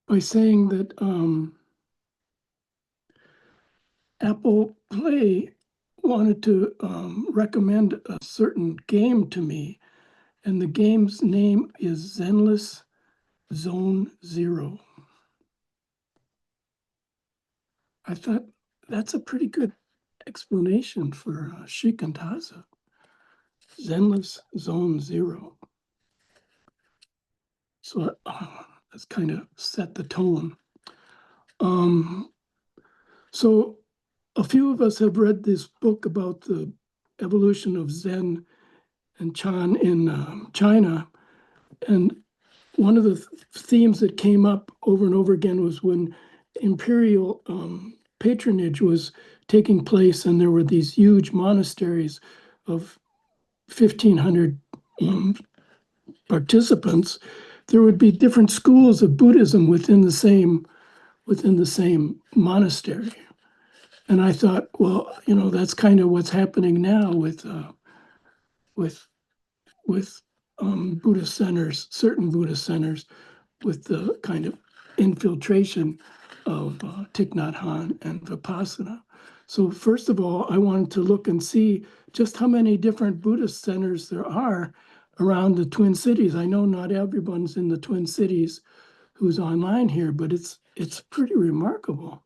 by saying that Apple Play wanted to recommend a certain game to me, and the game's name is Zenless Zone Zero. I thought that's a pretty good explanation for shikantaza. Zenless Zone Zero. So that's kind of set the tone. So a few of us have read this book about the evolution of Zen and Chan in China. And one of the themes that came up over and over again was when imperial patronage was taking place and there were these huge monasteries of 1,500 participants, there would be different schools of Buddhism within the same monastery. And I thought, well, that's kind of what's happening now with Buddhist centers, certain Buddhist centers, with the kind of infiltration of Thich Nhat Hanh and Vipassana. So first of all, I wanted to look and see just how many different Buddhist centers there are around the Twin Cities. I know not everyone's in the Twin Cities who's online here, but it's pretty remarkable.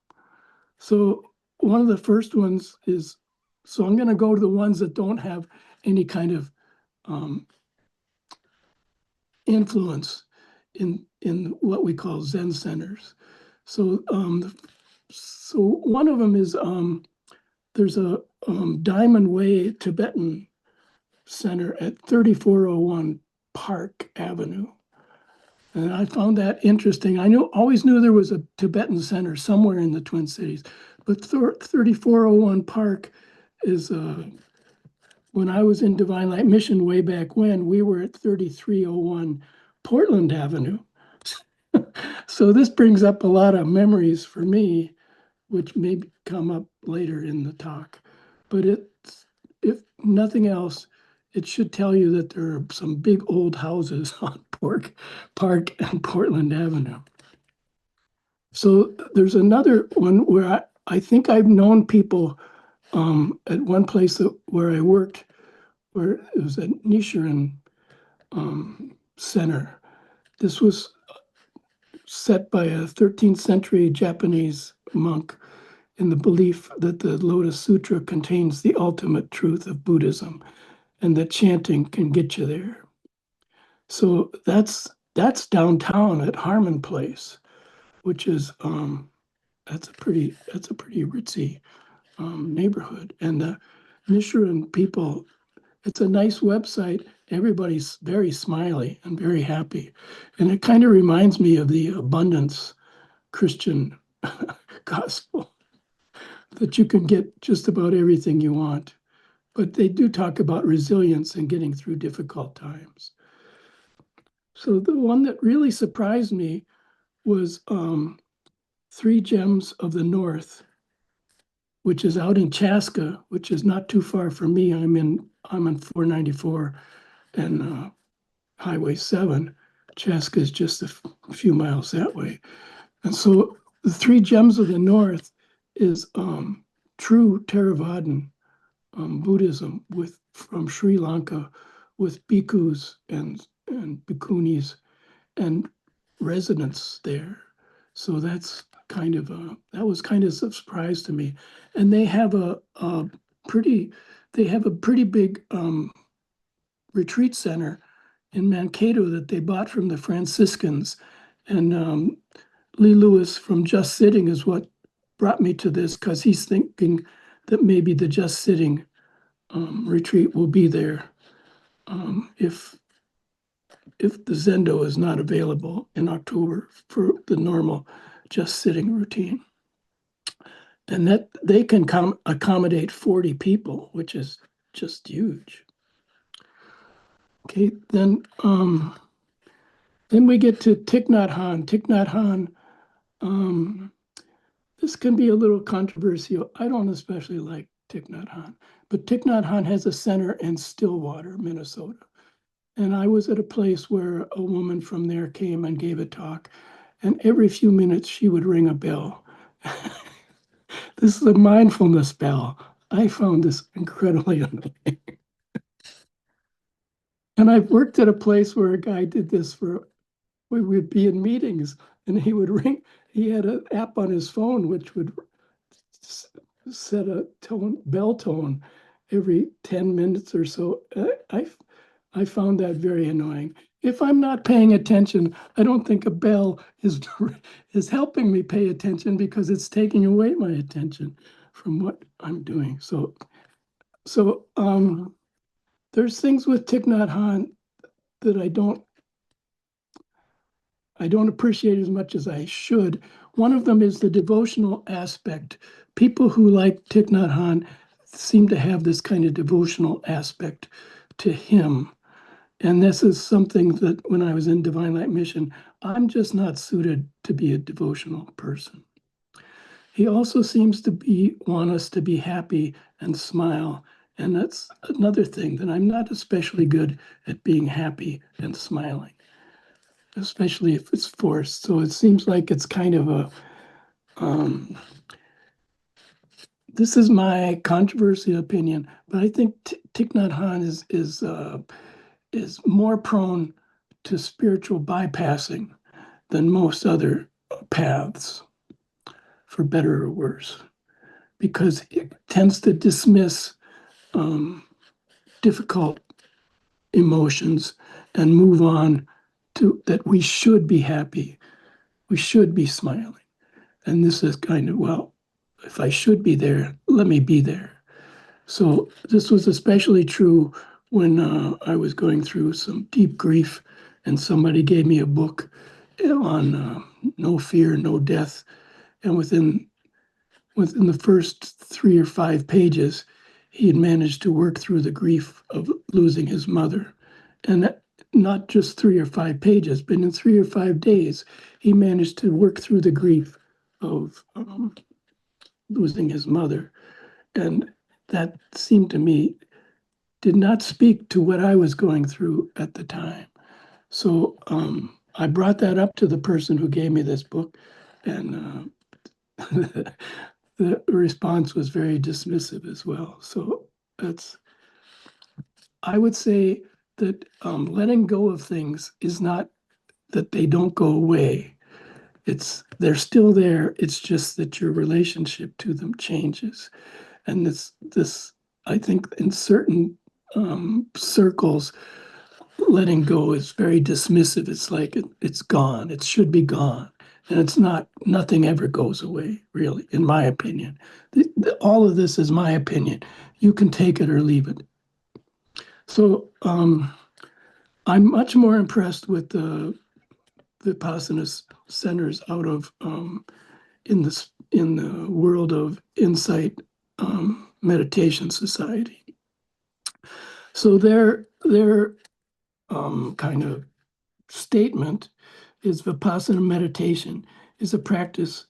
So one of the first ones is, so I'm going to go to the ones that don't have any kind of influence in what we call Zen centers. So one of them is there's a Diamond Way Tibetan Center at 3401 Park Avenue. And I found that interesting. I always knew there was a Tibetan center somewhere in the Twin Cities, but 3401 Park is, when I was in Divine Light Mission way back when, we were at 3301 Portland Avenue. So this brings up a lot of memories for me, which may come up later in the talk. But if nothing else, it should tell you that there are some big old houses on Park and Portland Avenue. So there's another one where I think I've known people at one place where I worked, where it was a Nichiren center. This was set by a 13th century Japanese monk in the belief that the Lotus Sutra contains the ultimate truth of Buddhism and that chanting can get you there. So that's downtown at Harmon Place, which is that's a pretty ritzy neighborhood. And the Nichiren people, it's a nice website. Everybody's very smiley and very happy. And it kind of reminds me of the abundance Christian gospel, that you can get just about everything you want. But they do talk about resilience and getting through difficult times. So the one that really surprised me was Three Gems of the North, which is out in Chaska, which is not too far from me. I'm on 494 and Highway 7. Chaska is just a few miles that way. And so the Three Gems of the North is true Theravadan Buddhism from Sri Lanka, with bhikkhus and bhikkhunis and residents there. So that was kind of a surprise to me. And they have a pretty big retreat center in Mankato that they bought from the Franciscans. And Lee Lewis from Just Sitting is what brought me to this, because he's thinking that maybe the Just Sitting retreat will be there if the Zendo is not available in October for the normal Just Sitting routine. And that they can accommodate 40 people, which is just huge. Okay, then we get to Thich Nhat Hanh. Thich Nhat Hanh, this can be a little controversial. I don't especially like Thich Nhat Hanh, but Thich Nhat Hanh has a center in Stillwater, Minnesota. And I was at a place where a woman from there came and gave a talk. and every few minutes she would ring a bell. This is a mindfulness bell. I found this incredibly annoying. And I've worked at a place where a guy did this we would be in meetings and he would ring, he had an app on his phone which would set a bell tone every 10 minutes or so. I found that very annoying. If I'm not paying attention, I don't think a bell is helping me pay attention because it's taking away my attention from what I'm doing. So there's things with Thich Nhat Hanh that I don't appreciate as much as I should. One of them is the devotional aspect. People who like Thich Nhat Hanh seem to have this kind of devotional aspect to him. And this is something that when I was in Divine Light Mission, I'm just not suited to be a devotional person. He also seems to want us to be happy and smile. And that's another thing, that I'm not especially good at being happy and smiling, especially if it's forced. So it seems like it's kind of this is my controversial opinion, but I think Thich Nhat Hanh is more prone to spiritual bypassing than most other paths, for better or worse, because it tends to dismiss difficult emotions and move on to that we should be happy, we should be smiling. And this is kind of, well, if I should be there, let me be there. So this was especially true when I was going through some deep grief and somebody gave me a book on no fear, no death. And within the first 3 or 5 pages, he had managed to work through the grief of losing his mother. And not just 3 or 5 pages, but in 3 or 5 days, he managed to work through the grief of losing his mother. And that seemed to me did not speak to what I was going through at the time. So I brought that up to the person who gave me this book, and the response was very dismissive as well. So I would say that letting go of things is not that they don't go away. They're still there. It's just that your relationship to them changes. And this I think in certain circles, letting go is very dismissive. It's like it's gone. It should be gone. And it's not, nothing ever goes away, really, in my opinion. All of this is my opinion. You can take it or leave it. So I'm much more impressed with the Vipassana centers out of in the world of Insight Meditation Society. So their kind of statement is Vipassana meditation is a practice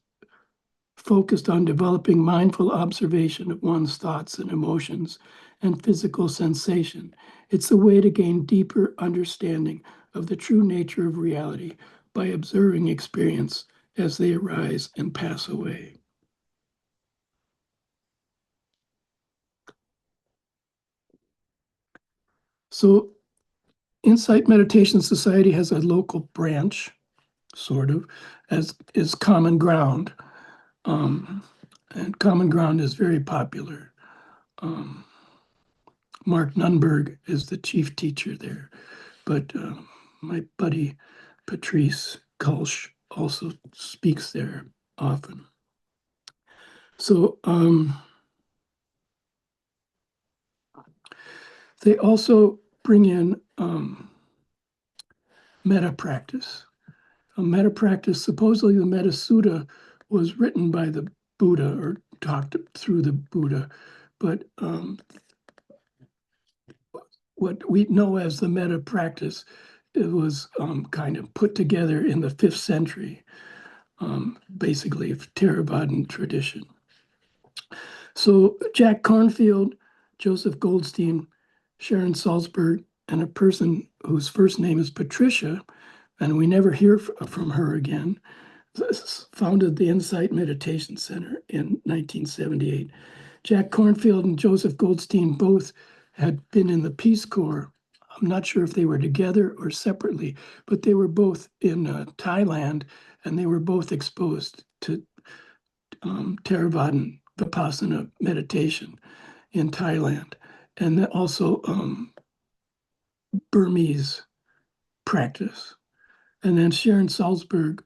focused on developing mindful observation of one's thoughts and emotions and physical sensation. It's a way to gain deeper understanding of the true nature of reality by observing experience as they arise and pass away. So Insight Meditation Society has a local branch, sort of, as is Common Ground. And Common Ground is very popular. Mark Nunberg is the chief teacher there, but my buddy Patrice Kulsh also speaks there often. So they also bring in metta practice. A metta practice, supposedly the Metta Sutta was written by the Buddha or talked through the Buddha, but what we know as the metta practice, it was kind of put together in the 5th century, basically Theravadan tradition. So Jack Cornfield, Joseph Goldstein, Sharon Salzberg, and a person whose first name is Patricia, and we never hear from her again, founded the Insight Meditation Center in 1978. Jack Kornfield and Joseph Goldstein both had been in the Peace Corps. I'm not sure if they were together or separately, but they were both in Thailand, and they were both exposed to Theravada Vipassana meditation in Thailand, and also Burmese practice. And then Sharon Salzberg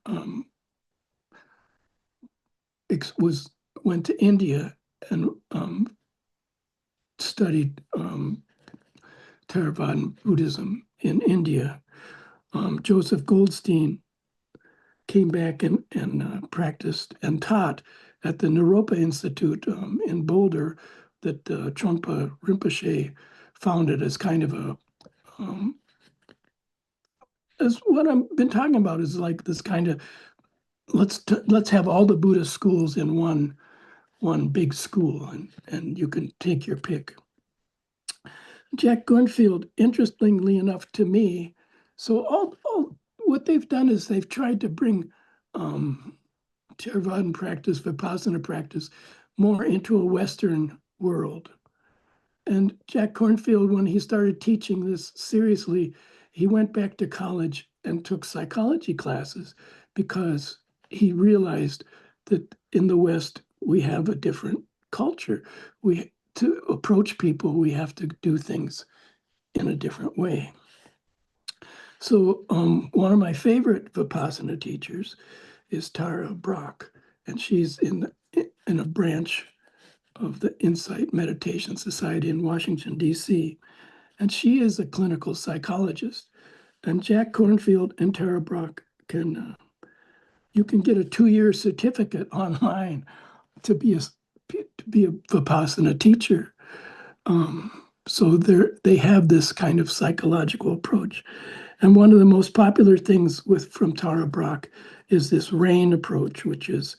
went to India and studied Theravada Buddhism in India. Joseph Goldstein came back and practiced and taught at the Naropa Institute in Boulder that Trungpa Rinpoche founded as kind of a, as what I've been talking about is like this kind of, let's have all the Buddhist schools in one big school, and you can take your pick. Jack Kornfield, interestingly enough to me, so all what they've done is they've tried to bring Theravada practice, Vipassana practice, more into a Western world. And Jack Kornfield, when he started teaching this seriously, he went back to college and took psychology classes because he realized that in the West, we have a different culture. To approach people, we have to do things in a different way. So one of my favorite Vipassana teachers is Tara Brach, and she's in a branch of the Insight Meditation Society in Washington, D.C., and she is a clinical psychologist. And Jack Kornfield and Tara Brach you can get a 2-year certificate online to be a Vipassana teacher. So they have this kind of psychological approach. And one of the most popular things from Tara Brach is this RAIN approach, which is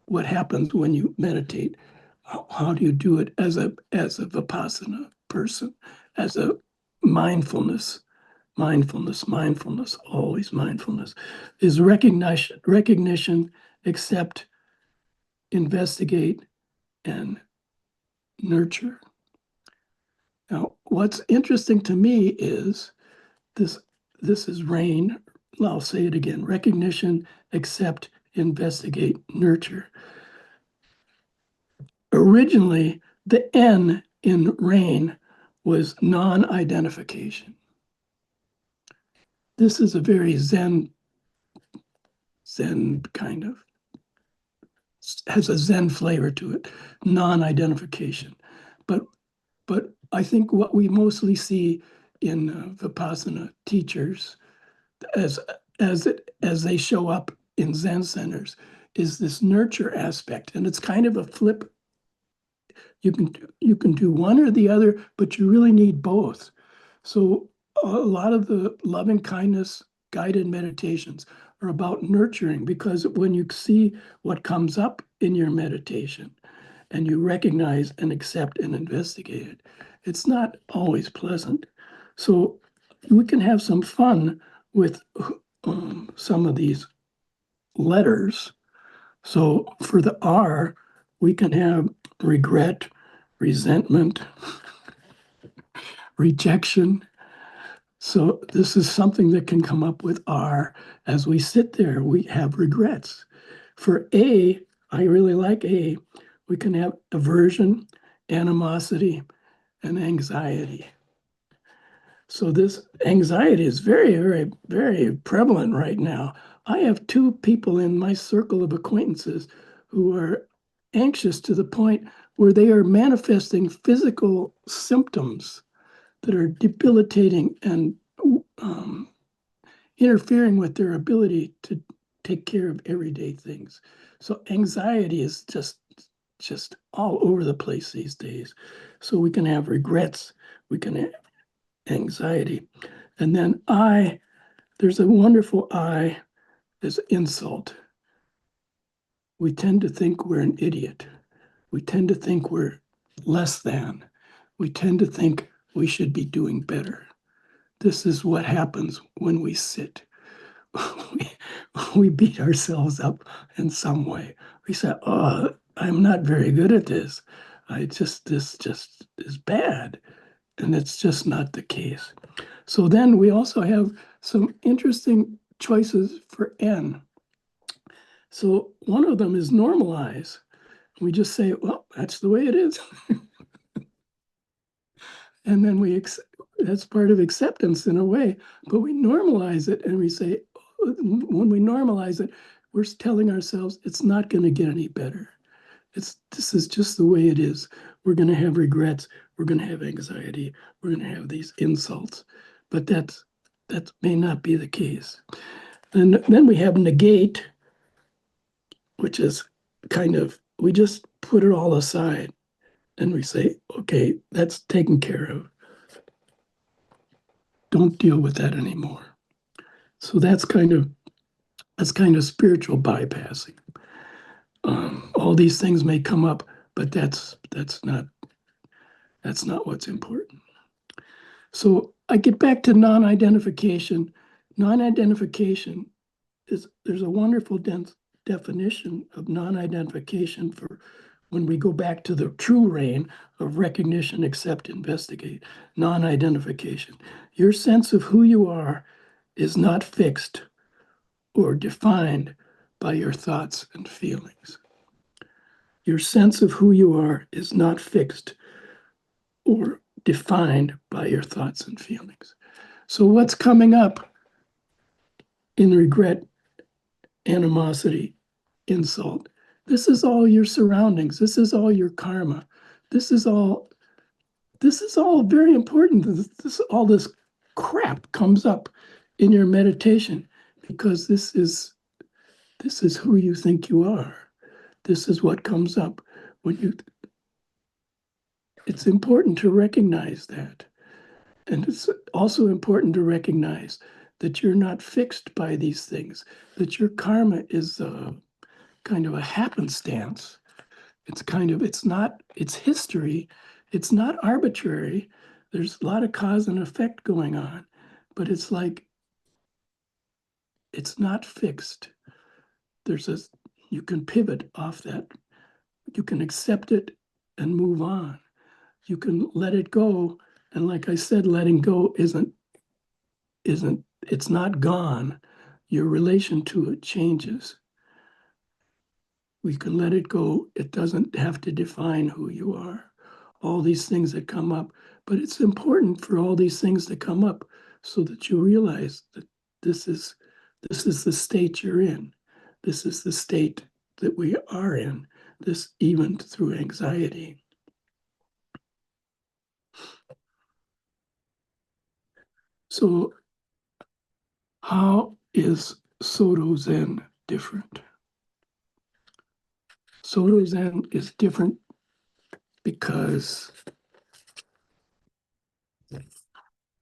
what happens when you meditate. How do you do it as a Vipassana person, as a mindfulness, always mindfulness, is recognition, accept, investigate, and nurture. Now, what's interesting to me is this is RAIN. I'll say it again: recognition, accept, investigate, nurture. Originally, the N in RAIN was non-identification. This is a very Zen kind of, has a Zen flavor to it, non-identification. But I think what we mostly see in Vipassana teachers as they show up in Zen centers is this nurture aspect, and it's kind of a flip. You can do one or the other, but you really need both. So a lot of the loving kindness guided meditations are about nurturing, because when you see what comes up in your meditation and you recognize and accept and investigate it, it's not always pleasant. So we can have some fun with some of these letters. So for the R, we can have regret, resentment, rejection. So this is something that can come up with R. As we sit there, we have regrets. For A, I really like A, we can have aversion, animosity, and anxiety. So this anxiety is very, very, very prevalent right now. I have 2 people in my circle of acquaintances who are anxious to the point where they are manifesting physical symptoms that are debilitating and interfering with their ability to take care of everyday things. So anxiety is just all over the place these days. So we can have regrets, we can have anxiety. And then there's a wonderful I, is insult. We tend to think we're an idiot. We tend to think we're less than. We tend to think we should be doing better. This is what happens when we sit. we, we beat ourselves up in some way. We say, oh, I'm not very good at this. This just is bad. And it's just not the case. So then we also have some interesting choices for N. So one of them is normalize. We just say, well, that's the way it is. And then that's part of acceptance in a way, but we normalize it and we say, when we normalize it, we're telling ourselves it's not going to get any better. This is just the way it is. We're going to have regrets. We're going to have anxiety. We're going to have these insults, but that may not be the case. And then we have negate, which is kind of, we just put it all aside and we say, okay, that's taken care of. Don't deal with that anymore. So that's kind of spiritual bypassing. All these things may come up, but that's not what's important. So I get back to non-identification. Non-identification there's a wonderful definition of non-identification for when we go back to the true reign of recognition, accept, investigate. Non-identification. Your sense of who you are is not fixed or defined by your thoughts and feelings. Your sense of who you are is not fixed or defined by your thoughts and feelings. So what's coming up in regret, animosity, insult? This is all your surroundings. This is all your karma. This is all very important. All this crap comes up in your meditation because this is who you think you are. This is what comes up when it's important to recognize that. And it's also important to recognize that you're not fixed by these things, that your karma is kind of a happenstance. It's history. It's not arbitrary. There's a lot of cause and effect going on, but it's like, it's not fixed. You can pivot off that. You can accept it and move on. You can let it go. And like I said, letting go it's not gone. Your relation to it changes. We can let it go. It doesn't have to define who you are. All these things that come up, but it's important for all these things to come up so that you realize that this is the state you're in. This is the state that we are in, this even through anxiety. So how is Soto Zen different? Soto Zen is different because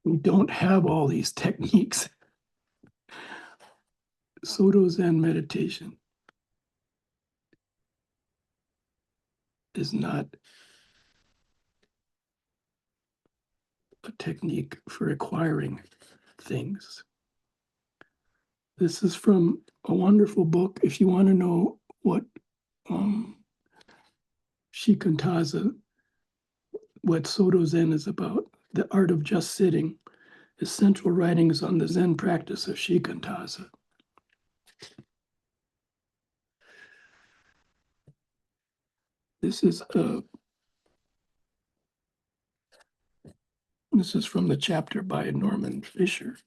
we don't have all these techniques. Soto Zen meditation is not a technique for acquiring things. This is from a wonderful book. If you want to know what Shikantaza, what Soto Zen is about, The Art of Just Sitting, Essential Writings on the Zen Practice of Shikantaza. This is from the chapter by Norman Fisher.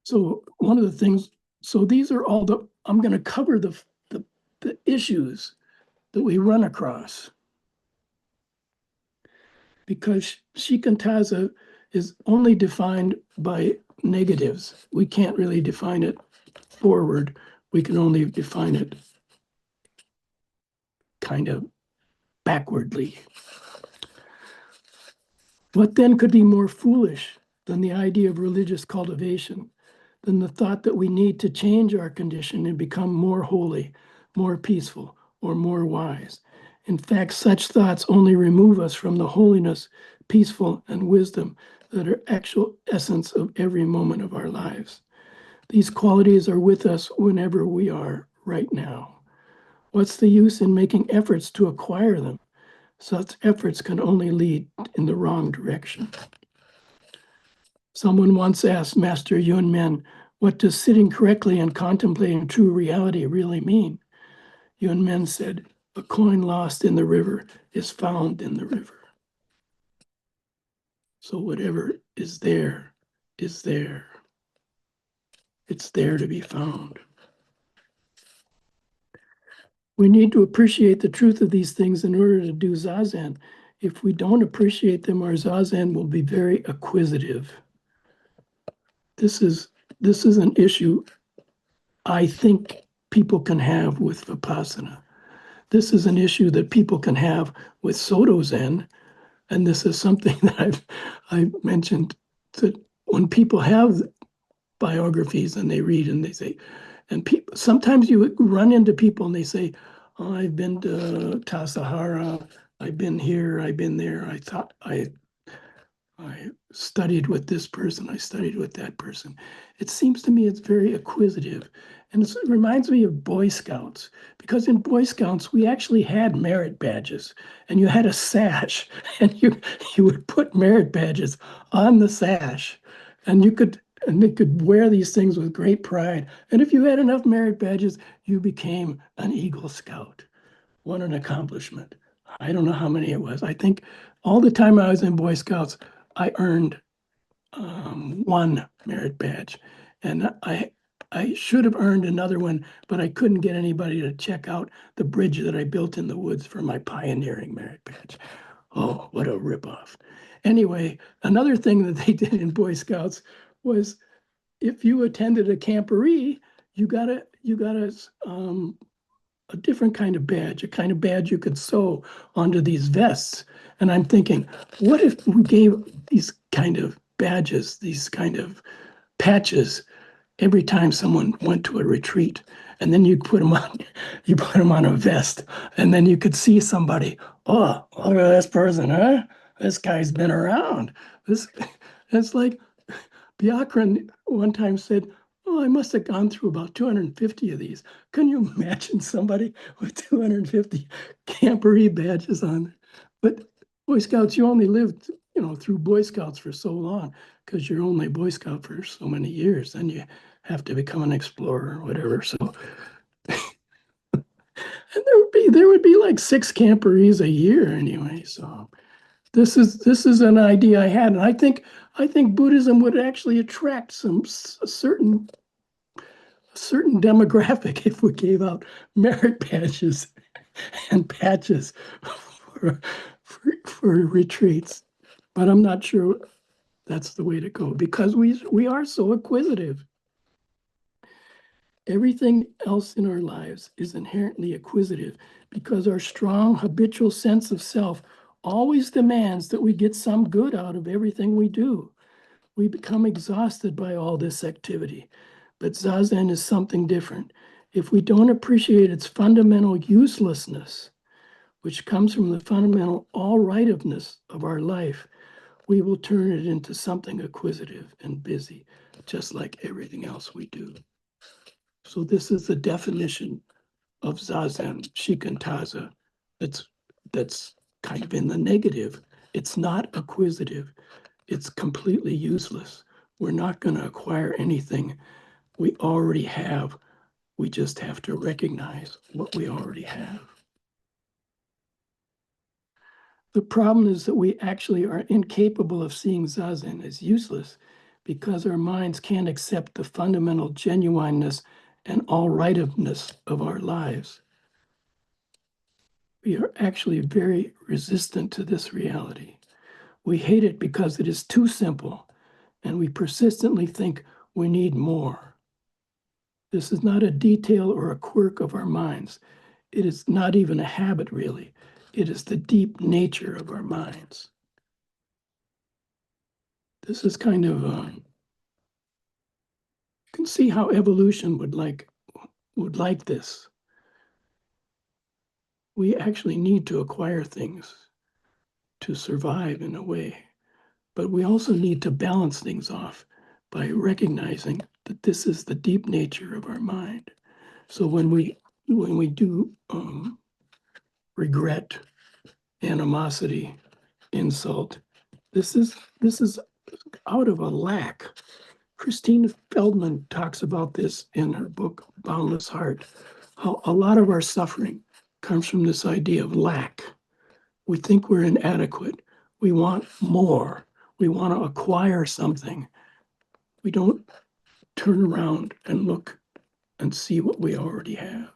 So one of the things, these are all I'm going to cover the issues that we run across, because shikantaza is only defined by negatives. We can't really define it forward. We can only define it kind of backwardly. What then could be more foolish than the idea of religious cultivation, than the thought that we need to change our condition and become more holy, more peaceful, or more wise? In fact, such thoughts only remove us from the holiness, peaceful, and wisdom that are actual essence of every moment of our lives. These qualities are with us whenever we are right now. What's the use in making efforts to acquire them? Such efforts can only lead in the wrong direction. Someone once asked Master Yun Men, what does sitting correctly and contemplating true reality really mean? Yun Men said, a coin lost in the river is found in the river. So whatever is there is there. It's there to be found. We need to appreciate the truth of these things in order to do Zazen. If we don't appreciate them, our Zazen will be very acquisitive. This is an issue I think people can have with Vipassana. This is an issue that people can have with Soto Zen. And this is something that I've mentioned, that when people have biographies and they read and they say, and people, sometimes you run into people and they say, oh, I've been to Tassajara, I've been here, I've been there, I studied with this person, I studied with that person. It seems to me it's very acquisitive. And it reminds me of Boy Scouts, because in Boy Scouts, we actually had merit badges, and you had a sash, and you would put merit badges on the sash, and they could wear these things with great pride. And if you had enough merit badges, you became an Eagle Scout. What an accomplishment. I don't know how many it was. I think all the time I was in Boy Scouts, I earned one merit badge, and I should have earned another one, but I couldn't get anybody to check out the bridge that I built in the woods for my pioneering merit badge. Oh, what a ripoff. Anyway, another thing that they did in Boy Scouts was if you attended a camporee, you got a different kind of badge, a kind of badge you could sew onto these vests. And I'm thinking, what if we gave these kind of badges, these kind of patches every time someone went to a retreat, and then you put them on, you put them on a vest, and then you could see somebody, oh, look at this person, huh? This guy's been around. This, it's like Bjorkren one time said, oh, I must have gone through about 250 of these. Can you imagine somebody with 250 camporee badges on? But Boy Scouts, you only lived, through Boy Scouts for so long because you're only Boy Scout for so many years. Then you have to become an explorer or whatever. So, and there would be like 6 camporees a year anyway. So this is an idea I had, and I think Buddhism would actually attract a certain demographic if we gave out merit badges and patches for, for retreats. But I'm not sure that's the way to go because we are so acquisitive. Everything else in our lives is inherently acquisitive because our strong habitual sense of self always demands that we get some good out of everything we do. We become exhausted by all this activity. But Zazen is something different. If we don't appreciate its fundamental uselessness, which comes from the fundamental all-rightiveness of our life, we will turn it into something acquisitive and busy, just like everything else we do. So this is the definition of Zazen, Shikantaza, that's kind of in the negative. It's not acquisitive. It's completely useless. We're not going to acquire anything we already have. We just have to recognize what we already have. The problem is that we actually are incapable of seeing Zazen as useless because our minds can't accept the fundamental genuineness and all-rightiveness of our lives. We are actually very resistant to this reality. We hate it because it is too simple, and we persistently think we need more. This is not a detail or a quirk of our minds. It is not even a habit, really. It is the deep nature of our minds. This is kind of, you can see how evolution would like this. We actually need to acquire things to survive in a way. But we also need to balance things off by recognizing that this is the deep nature of our mind. So when we do regret, animosity, insult, this is out of a lack. Christine Feldman talks about this in her book, Boundless Heart, how a lot of our suffering comes from this idea of lack. We think we're inadequate. We want more. We want to acquire something. We don't turn around and look and see what we already have.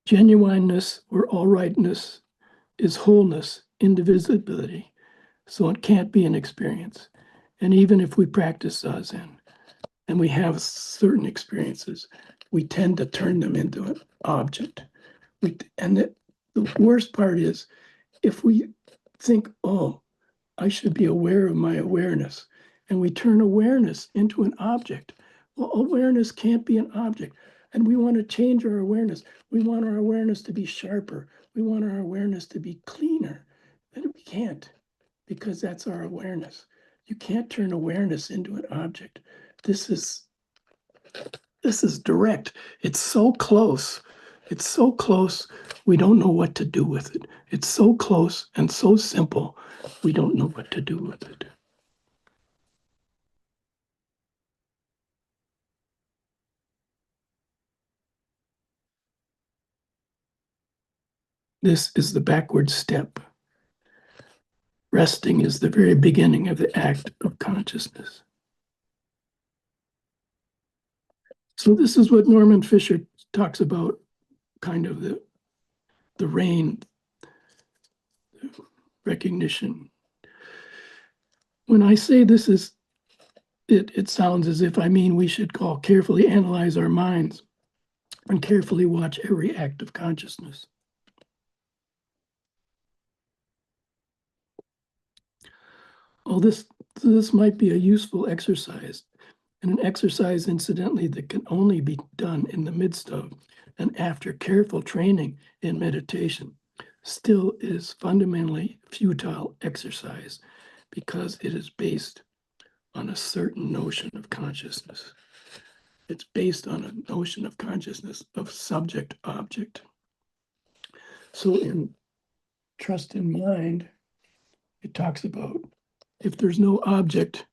Genuineness or all rightness is wholeness, indivisibility, so it can't be an experience. And even if we practice Zazen and we have certain experiences, we tend to turn them into an object. The worst part is if we think, oh, I should be aware of my awareness, and we turn awareness into an object. Well, awareness can't be an object. And we want to change our awareness. We want our awareness to be sharper. We want our awareness to be cleaner. And we can't, because that's our awareness. You can't turn awareness into an object. This is direct. It's so close. It's so close, we don't know what to do with it. It's so close and so simple, we don't know what to do with it. This is the backward step. Resting is the very beginning of the act of consciousness. So this is what Norman Fisher talks about, kind of the rain recognition. When I say this is, it sounds as if I mean we should carefully analyze our minds and carefully watch every act of consciousness. Oh, this might be a useful exercise, and an exercise, incidentally, that can only be done in the midst of and after careful training in meditation, still is fundamentally futile exercise because it is based on a certain notion of consciousness. It's based on a notion of consciousness of subject-object. So in Trust in Mind, it talks about if there's no object,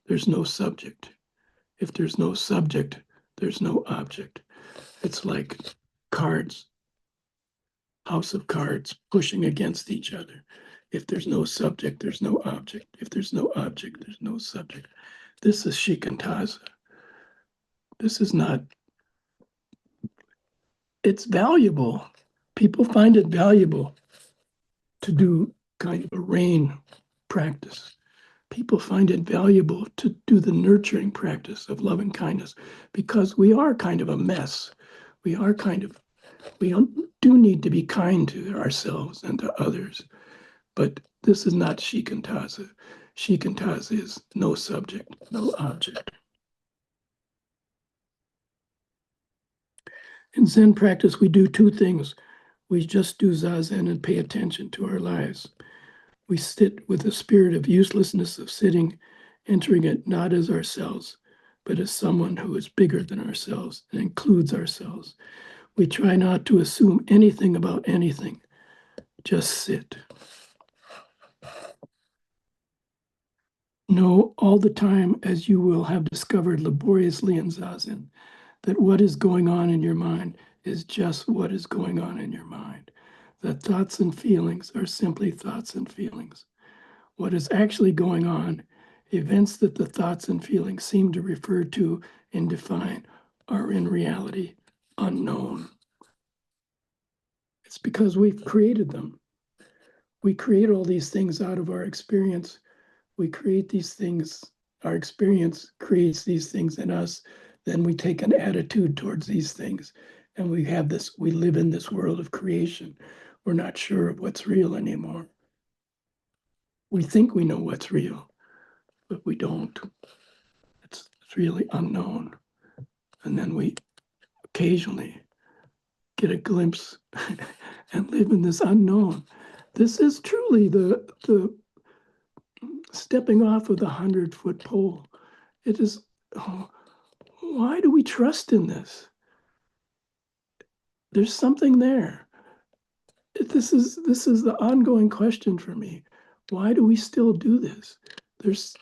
there's no subject. If there's no subject, there's no object. It's like cards, house of cards pushing against each other. If there's no subject, there's no object. If there's no object, there's no subject. This is shikantaza. This is not, it's valuable. People find it valuable to do kind of a rain practice. People find it valuable to do the nurturing practice of loving kindness because we are kind of a mess. We do need to be kind to ourselves and to others, but this is not shikantaza. Shikantaza is no subject, no object. In Zen practice, we do two things. We just do Zazen and pay attention to our lives. We sit with the spirit of uselessness of sitting, entering it not as ourselves, but as someone who is bigger than ourselves and includes ourselves. We try not to assume anything about anything. Just sit. Know all the time, as you will have discovered laboriously in Zazen, that what is going on in your mind is just what is going on in your mind. That thoughts and feelings are simply thoughts and feelings. What is actually going on, events that the thoughts and feelings seem to refer to and define, are in reality unknown. It's because we've created them. We create all these things out of our experience. We create these things, our experience creates these things in us. Then we take an attitude towards these things. And we live in this world of creation. We're not sure of what's real anymore. We think we know what's real, but we don't. It's really unknown. And then we occasionally get a glimpse and live in this unknown. This is truly the stepping off of the 100-foot pole. It is, oh, why do we trust in this? There's something there. This is the ongoing question for me. Why do we still do this? There's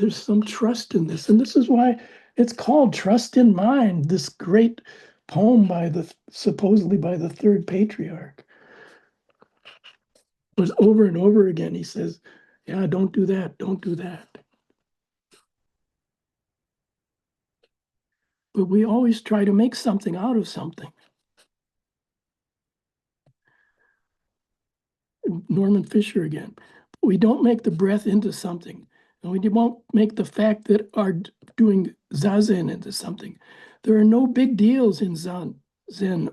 some trust in this, and this is why it's called Trust in Mind, this great poem supposedly by the third patriarch. It was over and over again. He says, yeah, don't do that, don't do that. But we always try to make something out of something. Norman Fisher again. We don't make the breath into something, and we won't make the fact that our doing zazen into something. There are no big deals in Zen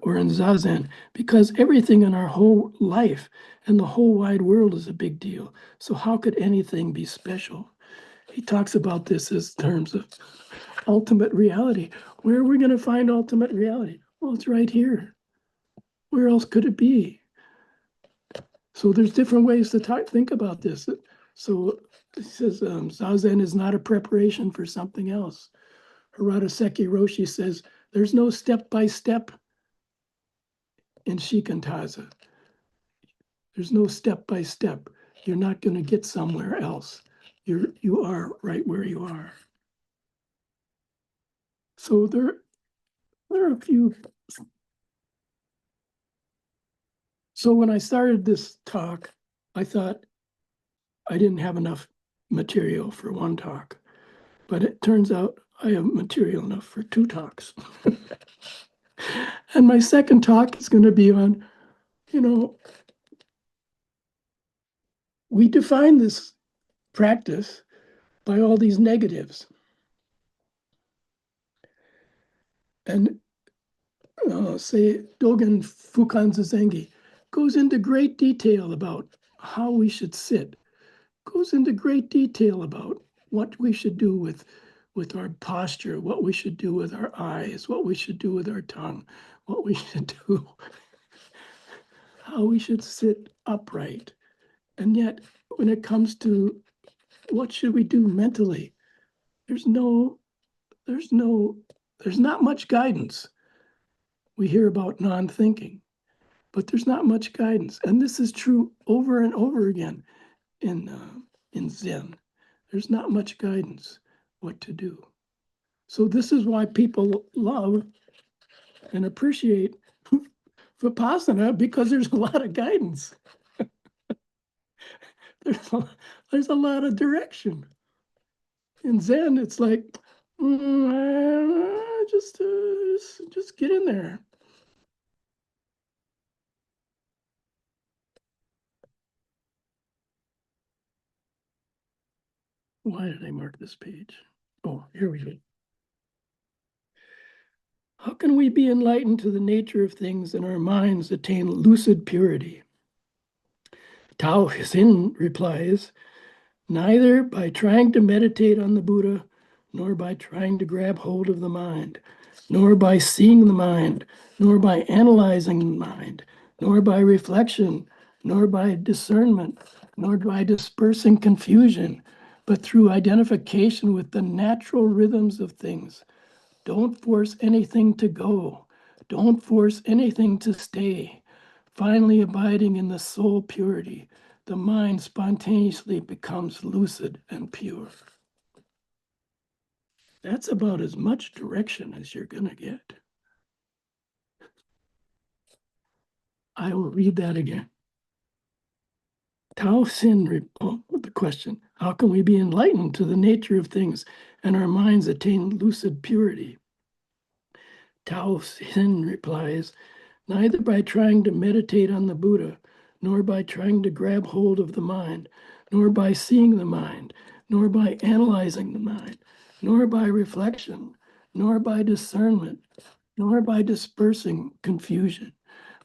or in zazen because everything in our whole life and the whole wide world is a big deal. So how could anything be special? He talks about this as terms of ultimate reality. Where are we going to find ultimate reality? Well, it's right here. Where else could it be? So there's different ways to think about this. So he says Zazen is not a preparation for something else. Harada Seki Roshi says there's no step-by-step in Shikantaza. There's no step-by-step. You're not going to get somewhere else. You are right where you are. So there are a few. So when I started this talk, I thought I didn't have enough material for one talk, but it turns out I have material enough for 2 talks. And my second talk is going to be on, we define this practice by all these negatives. And say Dogen Fukan Zazengi goes into great detail about how we should sit, goes into great detail about what we should do with our posture, what we should do with our eyes, what we should do with our tongue, what we should do, how we should sit upright. And yet, when it comes to what should we do mentally, there's not much guidance. We hear about non-thinking, but there's not much guidance. And this is true over and over again in Zen. There's not much guidance what to do. So this is why people love and appreciate Vipassana, because there's a lot of guidance. There's a lot of direction. In Zen, it's like, just get in there. Why did I mark this page? Oh, here we go. How can we be enlightened to the nature of things and our minds attain lucid purity? Tao Xin replies, neither by trying to meditate on the Buddha, nor by trying to grab hold of the mind, nor by seeing the mind, nor by analyzing the mind, nor by reflection, nor by discernment, nor by dispersing confusion, but through identification with the natural rhythms of things. Don't force anything to go. Don't force anything to stay. Finally abiding in the soul purity, the mind spontaneously becomes lucid and pure. That's about as much direction as you're going to get. I will read that again. Tao Xin, the question, how can we be enlightened to the nature of things and our minds attain lucid purity? Tao Xin replies, neither by trying to meditate on the Buddha, nor by trying to grab hold of the mind, nor by seeing the mind, nor by analyzing the mind, nor by reflection, nor by discernment, nor by dispersing confusion,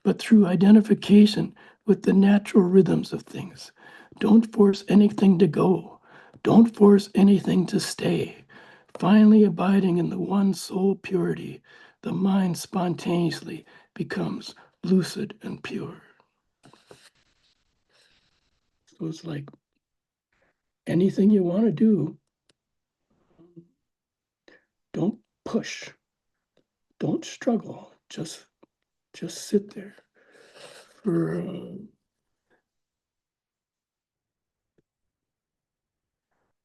but through identification with the natural rhythms of things. Don't force anything to go. Don't force anything to stay. Finally abiding in the one soul purity, the mind spontaneously becomes lucid and pure. So it's like anything you want to do, don't push, don't struggle, just sit there. For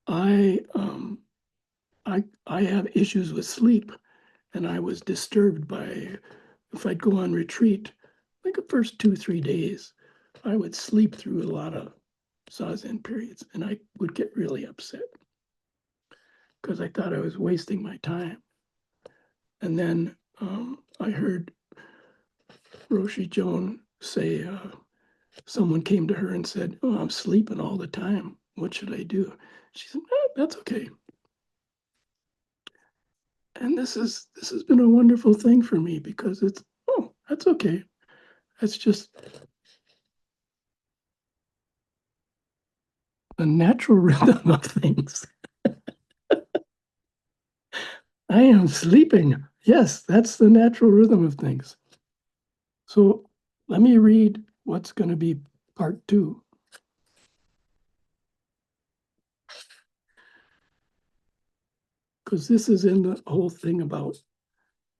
I have issues with sleep, and I was disturbed by, if I'd go on retreat, like the first 2-3 days, I would sleep through a lot of Zazen periods, and I would get really upset because I thought I was wasting my time. And then I heard Roshi Joan say, someone came to her and said, "Oh, I'm sleeping all the time. What should I do?" She said, "That's okay." And this has been a wonderful thing for me because it's, oh, that's okay. That's just the natural rhythm of things. I am sleeping. Yes, that's the natural rhythm of things. So let me read what's going to be part 2. Because this is in the whole thing about,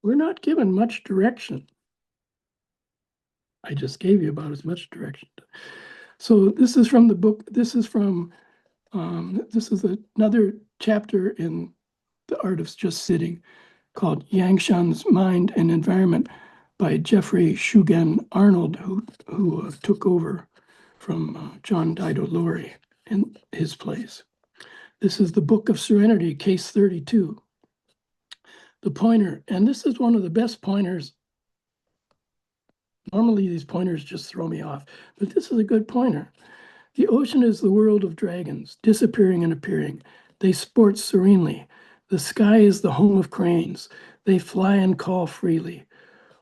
we're not given much direction. I just gave you about as much direction. So this is from the book. This is from, this is another chapter in The Art of Just Sitting called Yangshan's Mind and Environment by Jeffrey Shugen Arnold, who took over from John Dido Laurie in his place. This is the Book of Serenity, case 32. The pointer, and this is one of the best pointers. Normally these pointers just throw me off, but this is a good pointer. The ocean is the world of dragons, disappearing and appearing. They sport serenely. The sky is the home of cranes. They fly and call freely.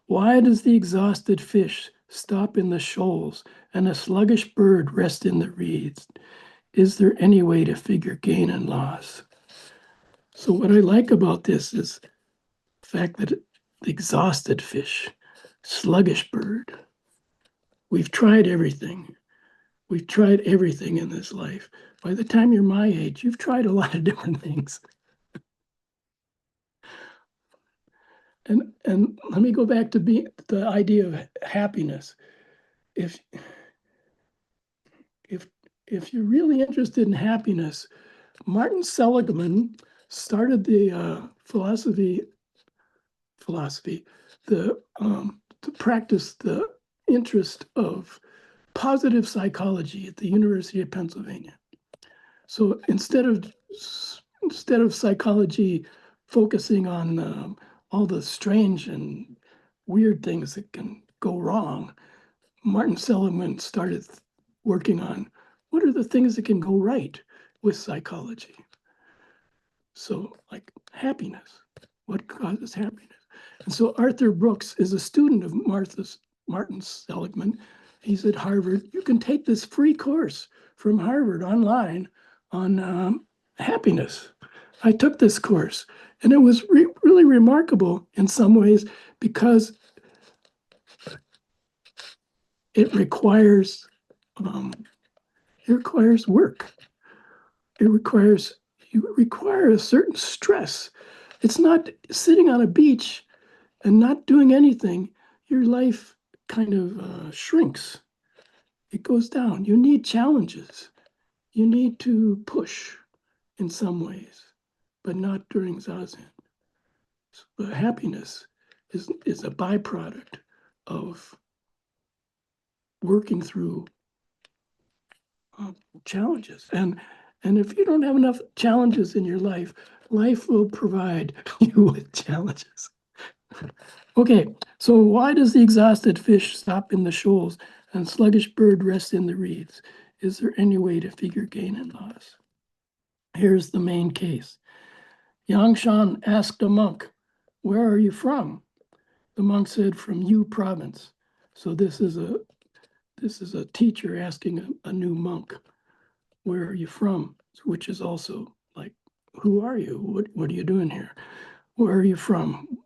Why does the exhausted fish stop in the shoals and a sluggish bird rest in the reeds? Is there any way to figure gain and loss? So what I like about this is the fact that the exhausted fish, sluggish bird, we've tried everything. We've tried everything in this life. By the time you're my age, you've tried a lot of different things. And let me go back to the idea of happiness. If you're really interested in happiness, Martin Seligman started the to practice the interest of positive psychology at the University of Pennsylvania. So instead of psychology focusing on all the strange and weird things that can go wrong, Martin Seligman started working on what are the things that can go right with psychology. So like happiness, what causes happiness? And so Arthur Brooks is a student of Martin Seligman. He's at Harvard. You can take this free course from Harvard online on happiness. I took this course, and it was really remarkable in some ways because it requires work. You require a certain stress. It's not sitting on a beach and not doing anything. Your life kind of shrinks. It goes down. You need challenges. You need to push in some ways, but not during Zazen. So happiness is a byproduct of working through challenges. And if you don't have enough challenges in your life, life will provide you with challenges. Okay, so why does the exhausted fish stop in the shoals and sluggish bird rest in the reeds? Is there any way to figure gain and loss? Here's the main case. Yangshan asked a monk, "Where are you from?" The monk said, "From Yu province." So this is a teacher asking a new monk, "Where are you from?" Which is also like, who are you? What are you doing here? Where are you from?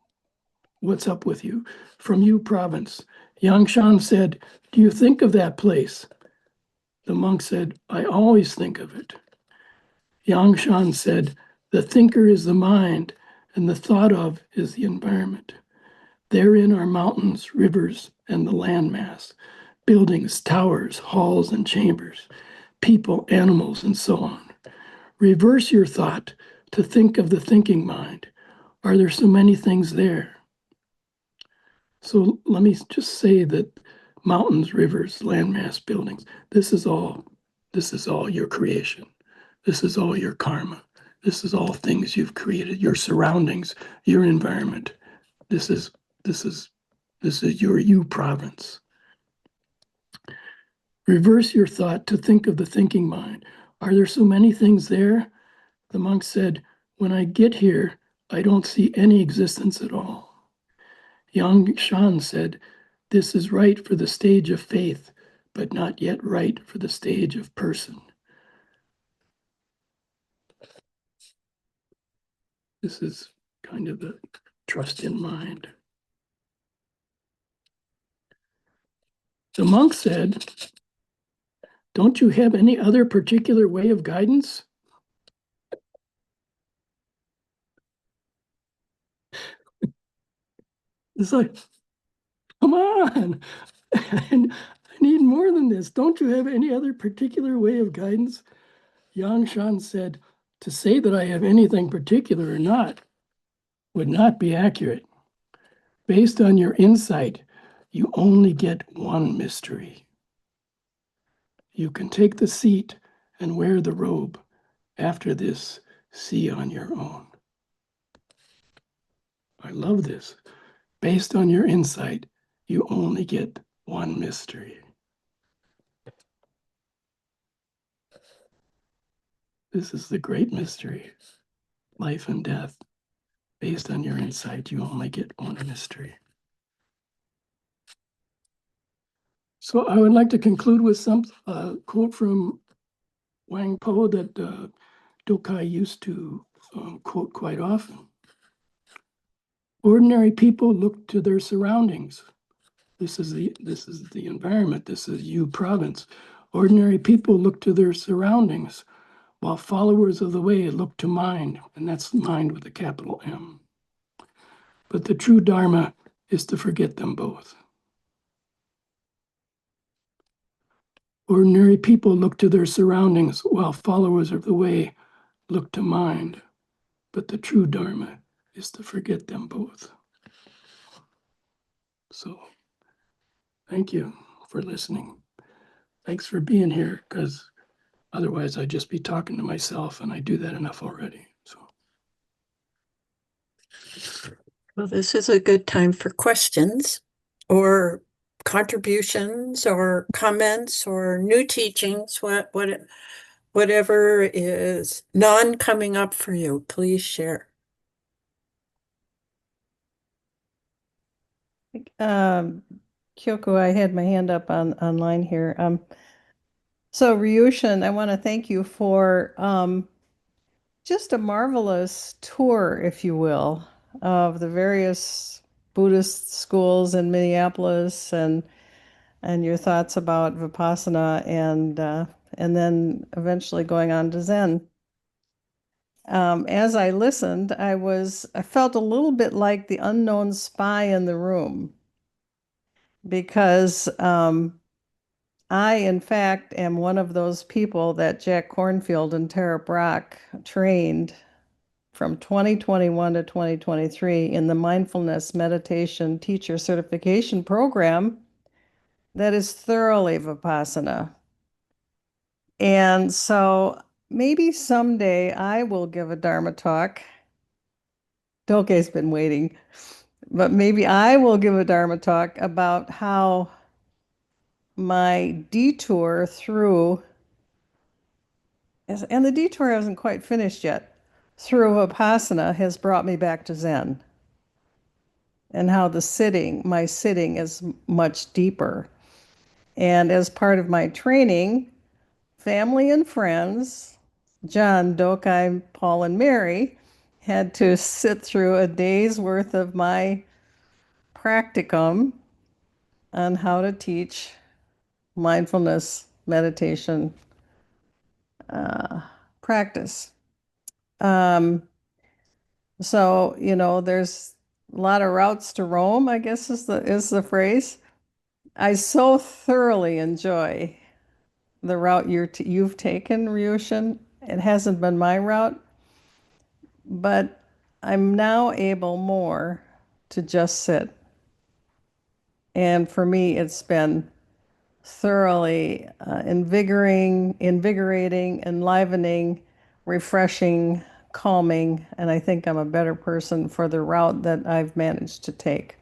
what's up with you? From you, province. Yangshan said, do you think of that place? The monk said, I always think of it. Yangshan said, the thinker is the mind, and the thought of is the environment. Therein are mountains, rivers, and the landmass, buildings, towers, halls, and chambers, people, animals, and so on. Reverse your thought to think of the thinking mind. Are there so many things there? So let me just say that mountains, rivers, landmass, buildings, this is all your creation. This is all your karma. This is all things you've created, your surroundings, your environment. This is your you province. Reverse your thought to think of the thinking mind. Are there so many things there? The monk said, when I get here, I don't see any existence at all. Yang Shan said, this is right for the stage of faith, but not yet right for the stage of person. This is kind of the trust in mind. The monk said, don't you have any other particular way of guidance? It's like, come on, I need more than this. Don't you have any other particular way of guidance? Yang Shan said, to say that I have anything particular or not would not be accurate. Based on your insight, you only get one mystery. You can take the seat and wear the robe. After this, see on your own. I love this. Based on your insight, you only get one mystery. This is the great mystery, life and death. Based on your insight, you only get one mystery. So I would like to conclude with some quote from Wang Po that Dokai used to quote quite often. Ordinary people look to their surroundings. This is the environment. This is you province. Ordinary people look to their surroundings, while followers of the way look to mind, and that's mind with a capital M. But the true Dharma is to forget them both. Ordinary people look to their surroundings, while followers of the way look to mind. But the true Dharma is to forget them both. So, thank you for listening. Thanks for being here, because otherwise I'd just be talking to myself, and I do that enough already. So, well, this is a good time for questions or contributions or comments or new teachings, whatever is coming up for you, please share. Kyoko, I had my hand up online here. So Ryushin, I want to thank you for just a marvelous tour, if you will, of the various Buddhist schools in Minneapolis and your thoughts about Vipassana and then eventually going on to Zen. As I listened, I felt a little bit like the unknown spy in the room because I, in fact, am one of those people that Jack Kornfield and Tara Brach trained from 2021 to 2023 in the mindfulness meditation teacher certification program that is thoroughly Vipassana. And so maybe someday I will give a Dharma talk. Dokei's been waiting, but maybe I will give a Dharma talk about how my detour through, and the detour hasn't quite finished yet, through Vipassana has brought me back to Zen, and how my sitting is much deeper. And as part of my training, family and friends, John, Dokai, Paul, and Mary, had to sit through a day's worth of my practicum on how to teach mindfulness meditation practice. So, there's a lot of routes to Rome, I guess is the phrase. I so thoroughly enjoy the route you've taken, Ryushin. It hasn't been my route, but I'm now able more to just sit. And for me, it's been thoroughly invigorating, enlivening, refreshing, calming, and I think I'm a better person for the route that I've managed to take.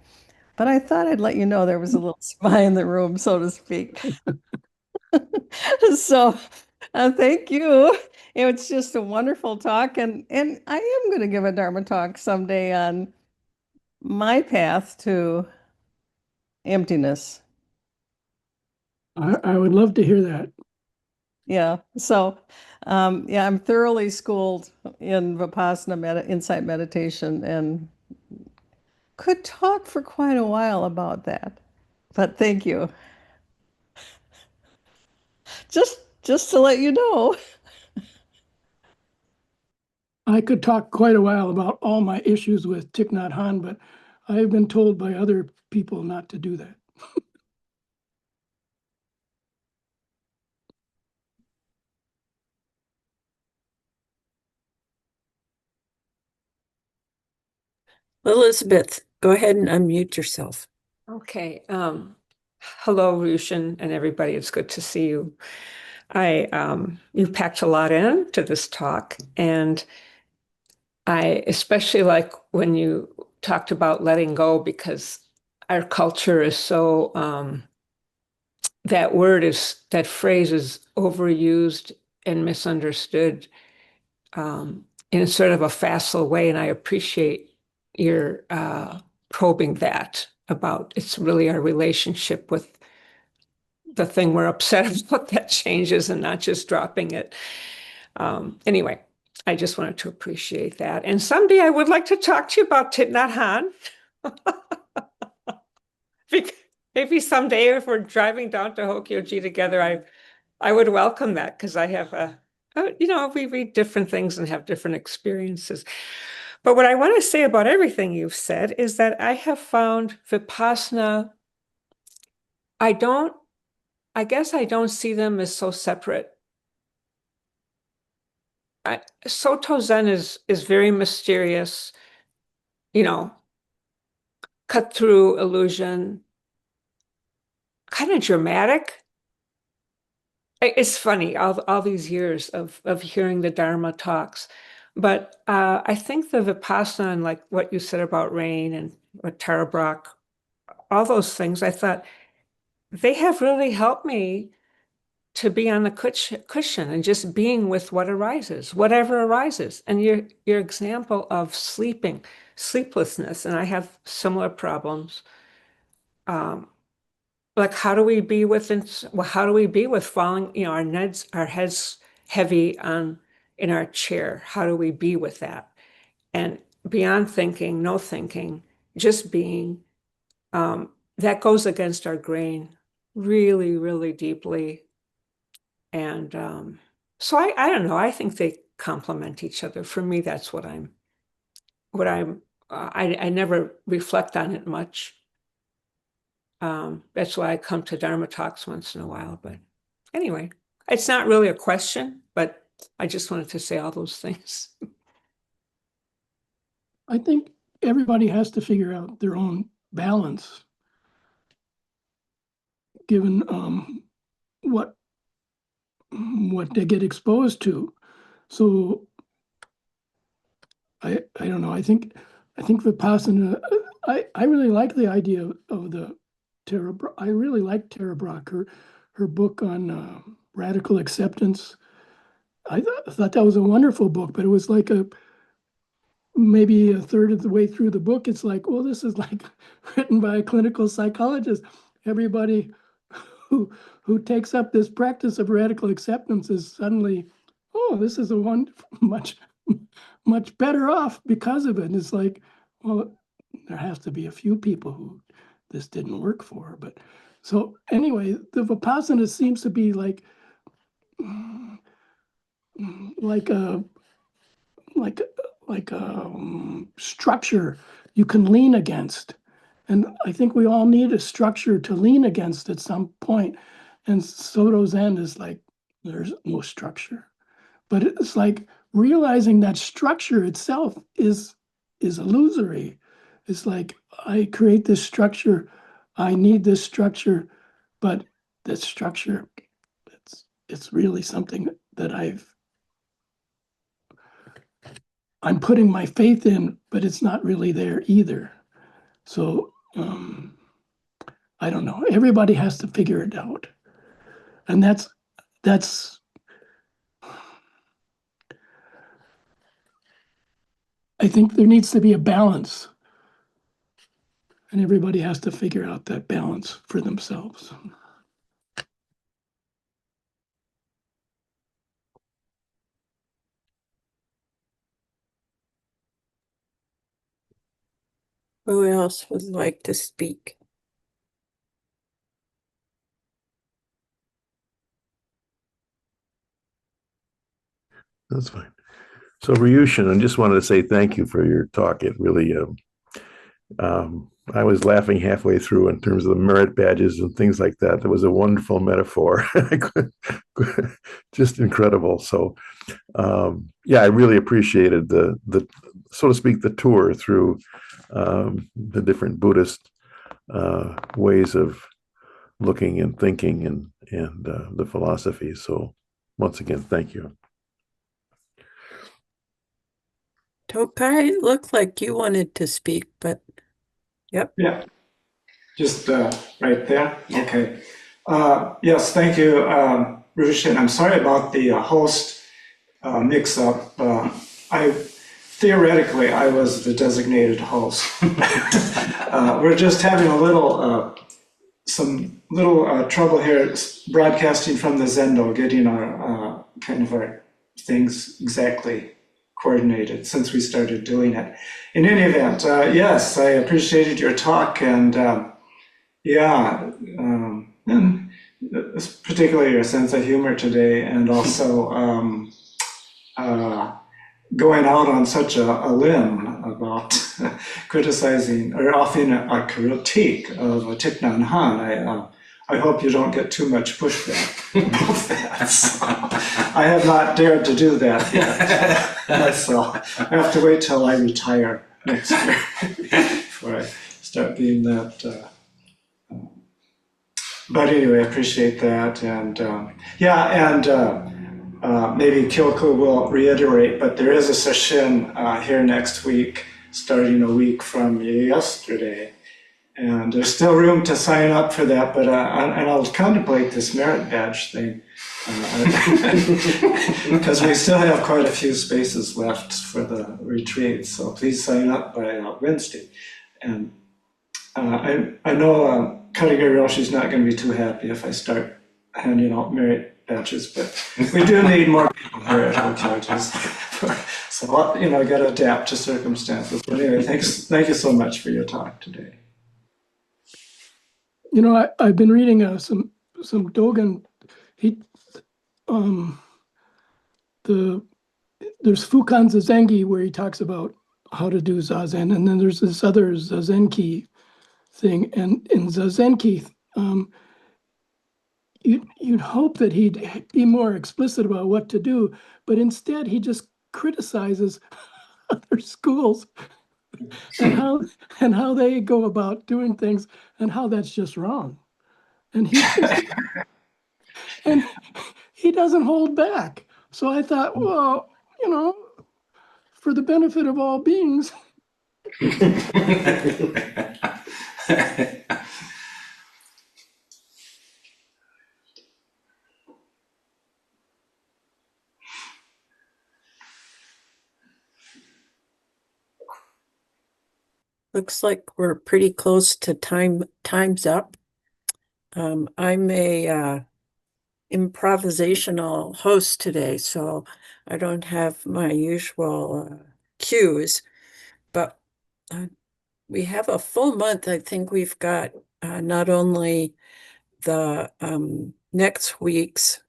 But I thought I'd let you know there was a little spy in the room, so to speak. So thank you. It's just a wonderful talk, and I am going to give a Dharma talk someday on my path to emptiness. I would love to hear that. Yeah. So, yeah, I'm thoroughly schooled in Vipassana insight meditation and could talk for quite a while about that. But thank you. Just to let you know. I could talk quite a while about all my issues with Thich Nhat Hanh, but I've been told by other people not to do that. Elizabeth, go ahead and unmute yourself. Okay. Hello, Ryushin and everybody. It's good to see you. You packed a lot into this talk, and I especially like when you talked about letting go, because our culture is so that phrase is overused and misunderstood in sort of a facile way, and I appreciate your probing that about it's really our relationship with the thing we're upset about that changes and not just dropping it. Anyway, I just wanted to appreciate that. And someday I would like to talk to you about Thich Nhat Hanh. Maybe someday if we're driving down to Hokyoji together, I would welcome that, because I have we read different things and have different experiences. But what I want to say about everything you've said is that I have found Vipassana, I guess I don't see them as so separate. Soto Zen is very mysterious, cut through illusion, kind of dramatic. It's funny, all these years of hearing the Dharma talks. But I think the Vipassana and like what you said about rain and what Tara Brach, all those things, I thought they have really helped me to be on the cushion and just being with what arises, whatever arises. And your example of sleeplessness, and I have similar problems. Like how do we be with falling, our heads heavy in our chair? How do we be with that? And beyond thinking, no thinking, just being, that goes against our grain really, really deeply. And so I don't know, I think they complement each other. For me, that's I never reflect on it much. That's why I come to Dharma talks once in a while. But anyway, it's not really a question, but I just wanted to say all those things. I think everybody has to figure out their own balance, given what they get exposed to. So I don't know. I think Vipassana. I really like the idea of the Tara. I really like Tara Brach, her book on radical acceptance. I thought that was a wonderful book, but it was like maybe a third of the way through the book, it's like, well, this is like written by a clinical psychologist. Everybody who takes up this practice of radical acceptance is suddenly, oh, this is much better off because of it. And it's like, well, there has to be a few people who this didn't work for. But so anyway, the Vipassana seems to be like a structure you can lean against. And I think we all need a structure to lean against at some point. And Soto Zen is like, there's no structure. But it's like realizing that structure itself is illusory. It's like, I create this structure, I need this structure, but this structure, it's really something that I'm putting my faith in, but it's not really there either. So I don't know. Everybody has to figure it out. And that's I think there needs to be a balance. And everybody has to figure out that balance for themselves. Who else would like to speak? That's fine. So Ryushin, I just wanted to say thank you for your talk. It really, I was laughing halfway through in terms of the merit badges and things like that. It was a wonderful metaphor, just incredible. So, yeah, I really appreciated the so to speak, the tour through the different Buddhist ways of looking and thinking and the philosophy. So, once again, thank you. Tokai, it looked like you wanted to speak, but yep. Yeah, just right there. Okay. Yes, thank you, Ryushin. I'm sorry about the host mix-up. Theoretically, I was the designated host. We're just having a little, some little trouble here broadcasting from the Zendo, getting our kind of our things exactly coordinated since we started doing it. In any event, yes, I appreciated your talk, and yeah, and particularly your sense of humor today, and also going out on such a limb about criticizing or offering a critique of Thich Nhat Hanh. I hope you don't get too much pushback about that. So, I have not dared to do that yet. So I have to wait till I retire next year before I start being that. But anyway, I appreciate that. And yeah, and maybe Kyoko will reiterate, but there is a session here next week, starting a week from yesterday. And there's still room to sign up for that, but and I'll contemplate this merit badge thing because we still have quite a few spaces left for the retreat. So please sign up by Wednesday. And I know Kariga Roshi's not going to be too happy if I start handing out merit badges, but we do need more people here at Hokyoji. So you know, I got to adapt to circumstances. But anyway, thank you so much for your talk today. You know, I've been reading some Dogen. There's Fukan Zazengi where he talks about how to do Zazen, and then there's this other Zazenki thing. And in Zazenki, you'd hope that he'd be more explicit about what to do, but instead he just criticizes other schools and how they go about doing things and how that's just wrong. And he doesn't hold back. So I thought, well, you know, for the benefit of all beings. Looks like we're pretty close to time's up. I'm a improvisational host today, so I don't have my usual cues, but we have a full month. I think we've got not only the next week's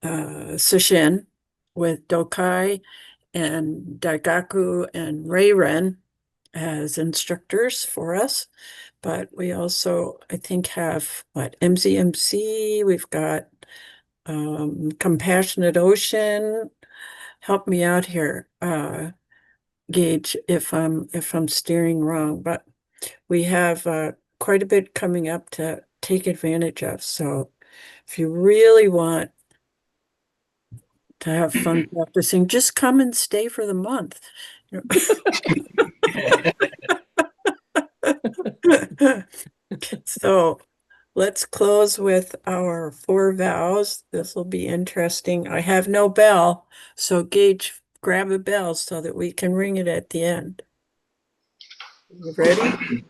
Sesshin with Dokai and Daigaku and Reiren as instructors for us, but we also, I think, have MZMC, we've got Compassionate Ocean. Help me out here, Gage, if I'm steering wrong, but we have quite a bit coming up to take advantage of. So if you really want to have fun practicing, just come and stay for the month. So let's close with our 4 vows. This will be interesting. I have no bell, so Gage, grab a bell so that we can ring it at the end. You ready?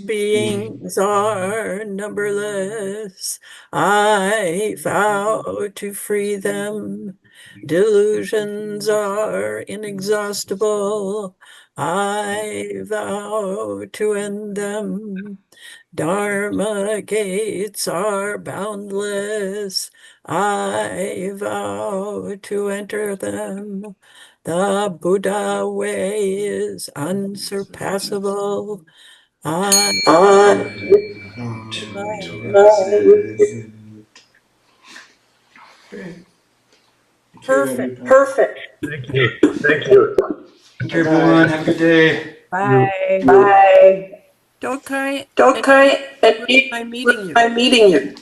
Beings are numberless. I vow to free them. Delusions are inexhaustible. I vow to end them. Dharma gates are boundless. I vow to enter them. The Buddha way is unsurpassable. I Perfect. Perfect. Thank you. Thank you. Thank you, everyone. Have a good day. Bye. Bye. Dokai, Dokai, I'm meeting you. I'm meeting you.